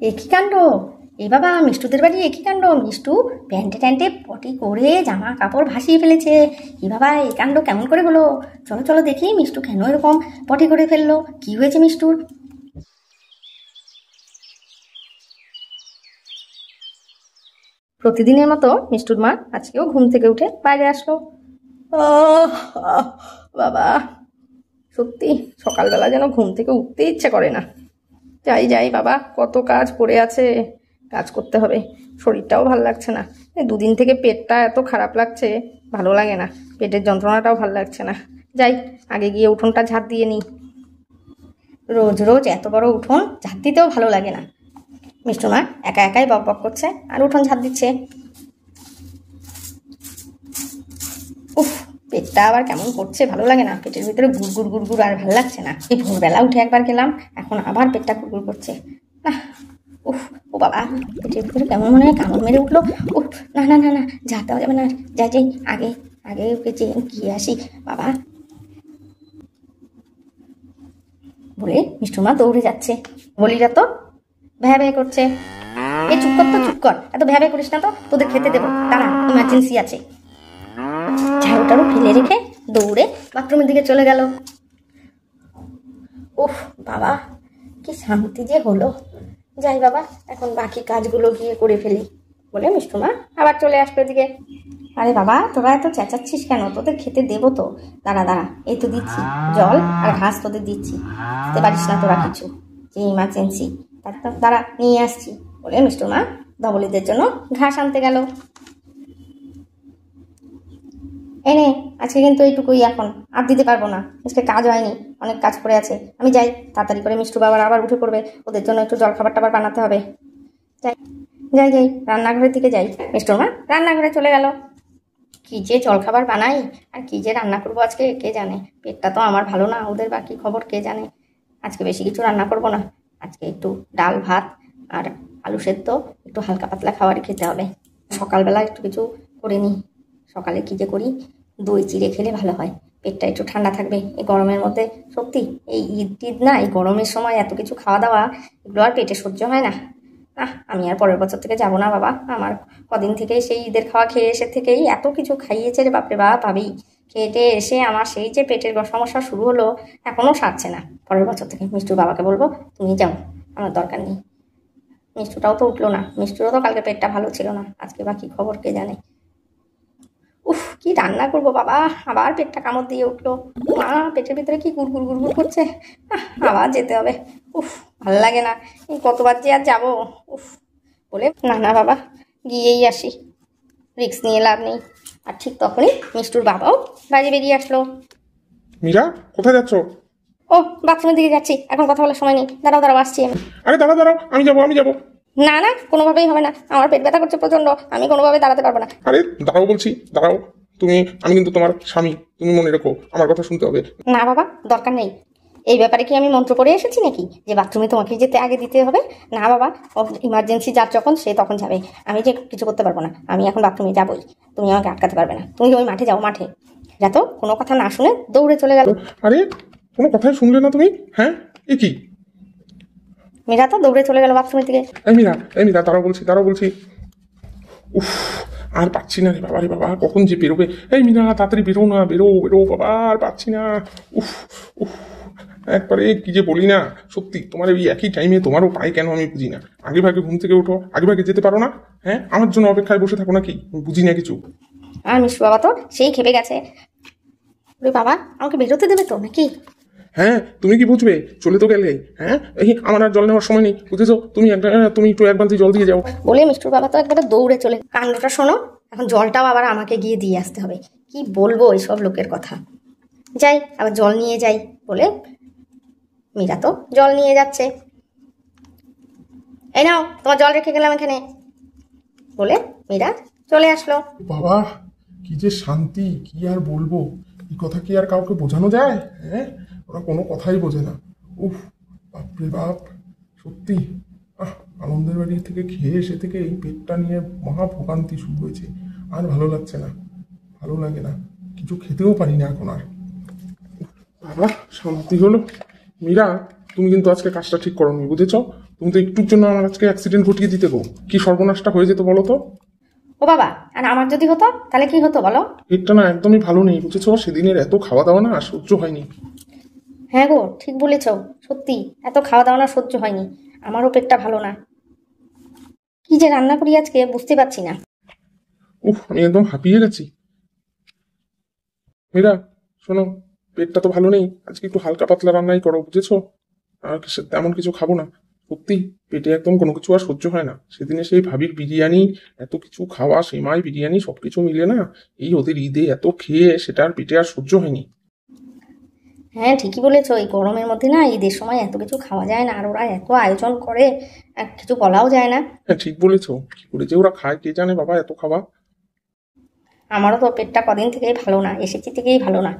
একই কাণ্ড! এ বাবা, মিষ্টুদের বাড়ি একই কাণ্ড! মিষ্টু প্যান্টে ট্যান্টে পটি করে জামা কাপড় ভাসিয়ে ফেলেছে। এ বাবা, এই কাণ্ড কেমন করে হলো? চলো চলো দেখি মিষ্টু কেন এরকম পটি করে ফেললো, কি হয়েছে মিষ্টুর। প্রতিদিনের মতো মিষ্টুর মা আজকেও ঘুম থেকে উঠে বাইরে আসলো। বাবা, সত্যি সকালবেলা যেন ঘুম থেকে উঠতে ইচ্ছে করে না। যাই যাই বাবা, কত কাজ পড়ে আছে, কাজ করতে হবে। শরীরটাও ভালো লাগছে না, দুদিন থেকে পেটটা এত খারাপ লাগছে, ভালো লাগে না, পেটের যন্ত্রণাটাও ভালো লাগছে না। যাই আগে গিয়ে উঠোনটা ঝাঁট দিয়ে নিই। রোজ রোজ এত বড় উঠোন ঝাঁট দিতেও ভালো লাগে না। মিষ্টু মা একা একাই বক বক করছে আর উঠোন ঝাঁট দিচ্ছে। উফ, পেটটা আবার কেমন করছে, ভালো লাগে না, পেটের ভিতরে গুড়গুড় গুড়গুড়, আর ভালো লাগছে না। এই ভোরবেলা উঠে একবার গেলাম, এখন আবার পেটটা গুড়গুড় করছে। উফ, ও বাবা, পেটের ভিতরে কেমন মনে হয় কামড় মেরে উঠলো। উফ, না না না না, ঝাঁট দেওয়া যাবে না। যাই যাই আগে আগে ওকে গিয়ে আসি বাবা বলে মিষ্টু মা দৌড়ে যাচ্ছে। বলিরা তো ভ্যা ভ্যা করছে। এ চুপ কর তো, চুপ কর, এত ভ্যা ভ্যা করিস না তো, তোদের খেতে দেবো, দাঁড়া, ইমার্জেন্সি আছে। ঝাড়ুটারও ফেলে রেখে দৌড়ে বাথরুমের দিকে চলে গেল। উফ বাবা, কি শান্তি যে হলো। যাই বাবা, এখন বাকি কাজগুলো গিয়ে করে ফেলি বলে মিষ্টু মা আবার চলে আসবে এদিকে। আরে বাবা, তোরা এত চেঁচাচ্ছিস কেন? তোদের খেতে দেবো তো, দাঁড়া দাঁড়া, এই তো দিচ্ছি, জল আর ঘাস তোদের দিচ্ছি, খেতে পারিস না তোরা কিছু, যে ইমার্জেন্সি, দাঁড়া নিয়ে আসছি বলে মিষ্টু মা ধবলিদের জন্য ঘাস আনতে গেল। এনে আজকে কিন্তু এইটুকুই, এখন আর দিতে পারবো না, আজকে কাজ হয়নি, অনেক কাজ পড়ে আছে। আমি যাই, তাড়াতাড়ি করে মিষ্টু বাবার আবার উঠে পড়বে, ওদের জন্য একটু জল খাবার টাবার বানাতে হবে। যাই যাই যাই রান্নাঘরের দিকে যাই। মিষ্টুর মা রান্নাঘরে চলে গেল। কি যে জলখাবার বানাই আর কি যে রান্না করবো আজকে কে জানে, পেটটা তো আমার ভালো না, ওদের বাকি খবর কে জানে। আজকে বেশি কিছু রান্না করব না, আজকে একটু ডাল ভাত আর আলু সেদ্ধ, একটু হালকা পাতলা খাবারই খেতে হবে। সকালবেলা একটু কিছু করে নিই, সকালে কী যে করি, দই চিড়ে খেলে ভালো হয়, পেটটা একটু ঠান্ডা থাকবে এই গরমের মধ্যে। সত্যি এই ঈদ না, এই গরমের সময় এত কিছু খাওয়া দাওয়া, এগুলো আর পেটে সহ্য হয় না। আমি আর পরের বছর থেকে যাব না বাবা, আমার কদিন থেকেই সেই ঈদের খাওয়া খেয়ে এসে থেকেই এত কিছু খাইয়েছে রে বাপরে বাপ, ভাবি খেটে এসে আমার সেই যে পেটের সমস্যা শুরু হলো, এখনও সারছে না। পরের বছর থেকে মিষ্টুর বাবাকে বলবো তুমি যাও, আমার দরকার নেই। মিষ্টুটাও তো উঠলো না, মিষ্টুরও তো কালকে পেটটা ভালো ছিল না, আজকে বা কী খবর কে জানে। উফ, কি রান্না করবো বাবা, আবার পেটটা কামড় দিয়ে উঠলো। মা, পেটের ভিতরে কি গুড়গুড় গুড়গুড় করছে, আবার যেতে হবে। উফ, ভালো লাগে না, এই কতবার যে আর যাবো। উফ বলে না না বাবা, গিয়েই আসি, রিস্ক নিয়ে লাভ নেই। আর ঠিক তখনই মিষ্টুর বাবাও বাইরে বেরিয়ে আসলো। মীরা, কোথায় যাচ্ছ? ও, বাথরুমের দিকে যাচ্ছি, এখন কথা বলার সময় নেই, দাঁড়াও দাঁড়াও আসছি আমি। আরে দাঁড়াও দাঁড়াও, আমি যাবো। না না, কোনোভাবেই হবে না, আমার পেট ব্যথা করছে প্রচন্ড, আমি কোনোভাবে দাঁড়াতে পারবো না। আরে দাঁড়াও বলছি, দাঁড়াও। আমি কিন্তু তোমার স্বামী, তুমি মনে রেখো, আমার কথা শুনতে হবে। না বাবা, দরকার নেই, এই ব্যাপারে কি আমি মন্ত্র পড়ে এসেছি নাকি যে বাথরুমে তোমাকে যেতে আগে দিতে হবে? না বাবা, ইমার্জেন্সি যার যখন সে তখন যাবে, আমি যে কিছু করতে পারবো না, আমি এখন বাথরুমে যাবোই, তুমি আমাকে আটকাতে পারবে না। তুমি ওই মাঠে যাও, মাঠে যা। তো কোনো কথা না শুনে দৌড়ে চলে গেল। আরে কোনো কথাই শুনলে না তুমি? হ্যাঁ, এ কি? মীরা তো দৌড়ে চলে গেল বাথরুমের দিকে। এই মীরা, দাঁড়াও বলছি। উফ, আর পাচ্ছি না রে বাবা, কখন যে বেরোবে। এই মীরা, তাড়াতাড়ি বেরো না, বেরো বাবা, আর পাচ্ছি না। উফ উফ, একবারে কি যে বলি না, সত্যি তোমার ওই একই টাইমে তোমারও পাই কেন আমি বুঝি না। আগে ভাগে ঘুম থেকে ওঠো, আগে ভাগে যেতে পারো না? হ্যাঁ, আমার জন্য অপেক্ষায় বসে থাকো নাকি? বুঝি না কিছু। আর মিষ্টু বাবা তো সেই খেপে গেছে। বাবা, আমাকে বেরোতে দেবে তো নাকি? হ্যাঁ, তুমি কি বুঝবে, চলে তো গেলে। হ্যাঁ, এই আমার আর জল নেওয়ার সময় নেই, বুঝেছো? তুমি একটু এক বালতি জল দিয়ে যাও বলে মিষ্টুর বাবা তো একবারে দৌড়ে চলে। কাণ্ডটা শোনো, এখন জলটাও আবার আমাকে গিয়ে দিয়ে আসতে হবে, কি বলবো এইসব লোকের কথা। যাই আবার জল নিয়ে যাই বলে মীরা তো জল নিয়ে যাচ্ছে। এই নাও, তোমার জল রেখে গেলাম এখানে বলে মীরা চলে আসলো। বাবা, কি যে শান্তি, কি আর বলবো, এই কথা কি আর কাউকে বোঝানো যায়? হ্যাঁ, ওরা কোনো কথাই বোঝে না। উফ, বাপরে বাপ, সত্যি আনন্দের বাড়ি থেকে খেয়ে এসে থেকে এই পেটটা নিয়ে মহা ভোগান্তি শুরু হয়েছে। আর ভালো লাগছে না, ভালো লাগে না, কিছু খেতেও পারি না এখন আর। বাবা, শান্তি হলো। মীরা, তুমি কিন্তু আজকে কাজটা ঠিক করোনি, বুঝেছ? তুমি তো একটুর জন্য আমার আজকে অ্যাক্সিডেন্ট ঘটিয়ে দিতে গো, কি সর্বনাশটা হয়ে যেত বলো তো। ও বাবা, আর আমার যদি হতো তাহলে কি হতো বলো? পেটটা না একদমই ভালো নেই, বুঝেছো? সেদিনের এত খাওয়া দাওয়া না সহ্য হয়নি। হ্যাঁ গো, ঠিক বলেছ, সত্যি এত খাওয়া দাওয়া না সহ্য হয়নি। আমারও পেটটা ভালো না, কি যে রান্না করি আজকে বুঝতে পারছি না। উফ, আমি একদম হাঁপিয়ে গেছি। মীরা, শোনো, পেটটা তো ভালো নেই, আজকে একটু হালকা পাতলা রান্নাই করো, বুঝেছো? আর তেমন কিছু খাবো না। সত্যি পেটে একদম কোনো কিছু আর সহ্য হয় না। সেদিনে সেই ভাবির বিরিয়ানি, এত কিছু খাওয়া, সেমাই বিরিয়ানি সবকিছু মিলে না, এই ওদের ঈদে এত খেয়ে সেটা আর পেটে আর সহ্য হয়নি। হ্যাঁ ঠিকই বলেছো, এই গরমের মধ্যে না ঈদের সময় এত কিছু খাওয়া যায় না, আর ওরা এত আয়োজন করে আর কিছু বলাও যায় না। হ্যাঁ ঠিক বলেছো, কি করে যে ওরা খায় কে জানে বাবা, এত খাওয়া। আমারও তো পেটটা কদিন থেকেই ভালো না, এসেছি থেকেই ভালো না।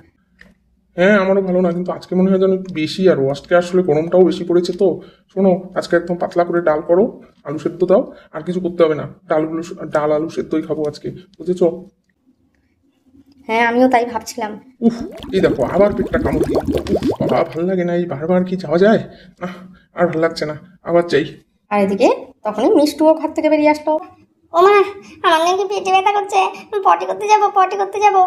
হ্যাঁ আমারও ভালো না, কিন্তু আজকে মনে হয় যেন একটু বেশি, আর আজকে আসলে গরমটাও বেশি পড়েছে তো। শোনো, আজকে একদম পাতলা করে ডাল করো, আলু সেদ্ধ দাও, আর কিছু করতে হবে না। ডাল আলু সেদ্ধই খাবো আজকে, বুঝেছো? হ্যাঁ আমিও তাই ভাবছিলাম। উফ, এই দেখো আবার পেটটা কামড় দিয়ে, উফ বাবা, ভালো লাগে না, এই বারবার কি যাওয়া যায়? আর ভালো লাগছে না, আবার যাই। আর এদিকে তখনই মিষ্টুও ঘর থেকে বেরিয়ে আসলো। ও মা, আমার নাকি পেটে ব্যথা করছে, পটি করতে যাবো।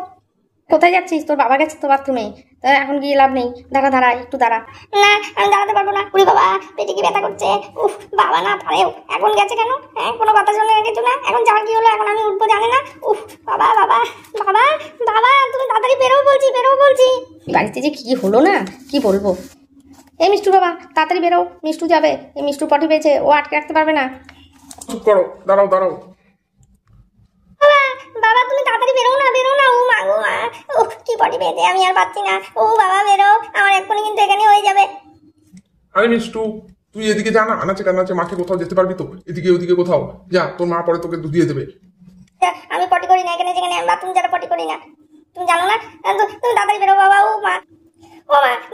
কোথায় যাচ্ছিস? তোর বাবা গেছে তো বাথরুমে, তা এখন গিয়ে লাভ নেই, দাঁড়া একটু দাঁড়া। না, আমি দাঁড়াতে পারবো না। উরে বাবা, পেটে কি ব্যথা করছে। উফ, বাবা না পারেও, এখন গেছে কেন? হ্যাঁ, কোনো কথা শুনে না, কিছু না, এখন যাওয়ার কি হলো? এখন আমি উঠবো জানে না। উফ, বাবা বাবা বাবা বাবা, তুমি তাড়াতাড়ি বেরো বলছি। বাড়িতে যে কি হলো না, কি বলবো। এই মিষ্টু বাবা, তাড়াতাড়ি বেরো, মিষ্টু যাবে। এই মিষ্টু পটি পেয়েছে, ও আটকে রাখতে পারবে না। চুপ করো, দাঁড়াও। বাবা তুমি তাড়াতাড়ি বেরো না। ও মা গো মা, ও কি পটি পেয়েছে, আমি আর পাচ্ছি না। ও বাবা বেরো, আমার এক্ষুনি কিন্তু এখানে হয়ে যাবে। আরে মিষ্টু, তুই এদিকে যা না, আনাচে কানাচে মাঠে কোথাও যেতে পারবি তো? এদিকে ওদিকে কোথাও যা, তোর মা পরে তোকে দুধ দিয়ে দেবে। আমি পটি করি না এখানে, যেখানে আমি বাথরুম ছাড়া পটি করি না, তুমি জানো না? তুমি তাড়াতাড়ি বেরো বাবা। ও মা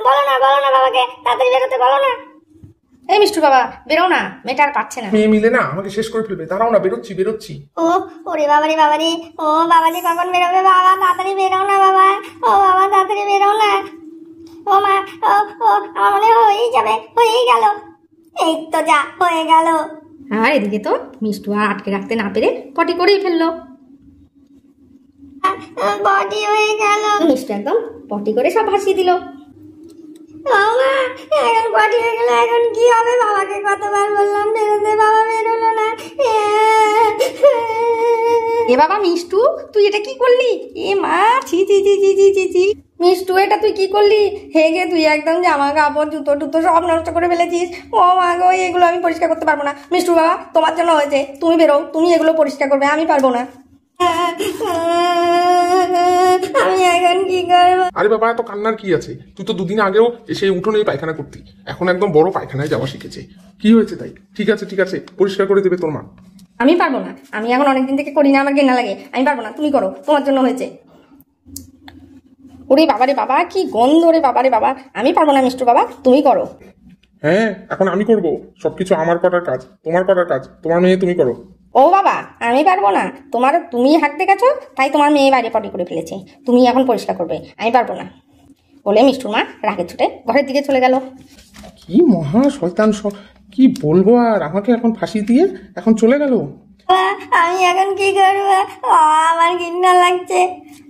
বলো না বাবাকে তাড়াতাড়ি বেরোতে বলো না। এই মিষ্টু বাবা, বেরো না, মেয়েটা আর পারছে না। মেয়ে মিলে না আমাকে শেষ করে ফেলবে, দাঁড়াও না, বেরোচ্ছি। ওরে বাবারে, ও বাবা যে কখন বেরোবে, বাবা তাড়াতাড়ি বেরো না বাবা। ও বাবা তাড়াতাড়ি বেরো না। ও মা, আমার মনে হয়েই যাবে, হয়েই গেল। এই তো যা হয়ে গেল। আর এদিকে তো মিষ্টু আর আটকে রাখতে না পেরে পটি করেই ফেললো। বডি হয়ে গেল। মিষ্টু একদম পটি করে সব ভাসিয়ে দিল। ও মা, এখন বডি হয়ে গেল, এখন কি হবে? বাবাকে কতবার বললাম বেরোতে, বাবা বেরোলো না। এ বাবা মিষ্টু, তুই এটা কি করলি? এ মা, ছি। মিষ্টু, এটা তুই কি করলি? হেগে তুই একদম জামা কাপড় জুতো টুতো সব নষ্ট করে ফেলেছিস। ও মা গো, এগুলো আমি পরিষ্কার করতে পারবো না। মিষ্টু বাবা, তোমার জন্য হয়েছে, তুমি বেরো, তুমি এগুলো পরিষ্কার করবে, আমি পারবো না। আমি এখন কি করবো? আরে বাবা, এত কান্নার কি আছে? তুই তো দুদিন আগেও এসে উঠোনে পায়খানা করতি, এখন একদম বড় পায়খানায় যাওয়া শিখেছে। কি হয়েছে তাই? ঠিক আছে, পরিষ্কার করে দেবে তোর মা। আমি পারবো না, আমি এখন অনেকদিন থেকে করি না, আমার ঘেন্না লাগে, আমি পারবো না, তুমি করো, তোমার জন্য হয়েছে। ওরে বাবারে বাবা, কি গন্ধ রে বাবারে বাবা, আমি পারবো না মিষ্টু বাবা, তুমি করো। হ্যাঁ, এখন আমি করব সবকিছু, আমার করার কাজ, তোমার মেয়ে তুমি করো। ও বাবা, আমি পারবো না, তুমি হাঁকতে গেছো তাই তোমার মেয়ে বাইরে পটি করে ফেলেছে, তুমি এখন পরিষ্কার করবে, আমি পারবো না বলে মিষ্টুর মা রাগে ছুটে ঘরের দিকে চলে গেল। কি মহা শয়তান সব, কি বলবো আর, আমাকে এখন ফাঁসি দিয়ে এখন চলে গেল। আমি এখন কি করবো? আমার ঘৃণা লাগছে।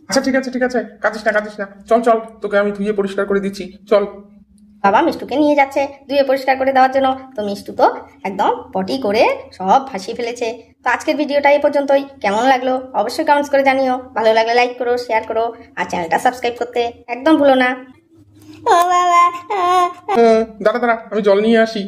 আচ্ছা ঠিক আছে, কাঁদিস না, চল, তোকে আমি ধুয়ে পরিষ্কার করে দিচ্ছি, চল। বাবা মিষ্টুকে নিয়ে যাচ্ছে ধুয়ে পরিষ্কার করে দেওয়ার জন্য, তো মিষ্টু তো একদম পটি করে সব ভাসিয়ে ফেলেছে। তো আজকের ভিডিওটা এই পর্যন্তই, কেমন লাগলো অবশ্যই কমেন্টস করে জানিও, ভালো লাগলে লাইক করো, শেয়ার করো, আর চ্যানেলটা সাবস্ক্রাইব করতে একদম ভুলো না। ও বাবা, দাঁড়া, আমি জল নিয়ে আসি।